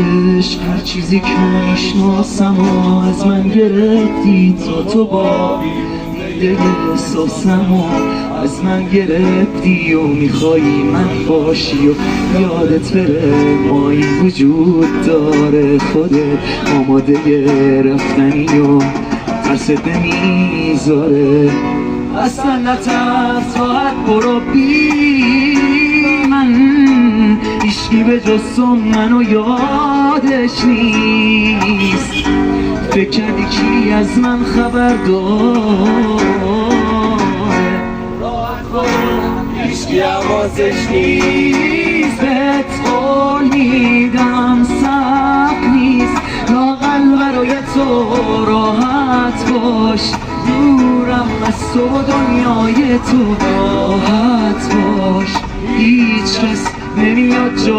عشق هر چیزی که میشناسم و از من گرفتی، تو با دیده احساسم و از من گرفتی و میخوایی من باشی و یادت بره ما این وجود داره، خودت آماده رفتنی و ترست نمیذاره. اصلا نترس راحت برو بی من، هیچکی به جز تو منو یادش نیست. فکر کردی کی از من خبر داره؟ راحت برو هیچکی حواسش نیست. بهت قول میدم سخت نیست، لااقل برای تو راحت باش. دورم از تو و دنیای تو راحت باش. هیچ کس نمیاد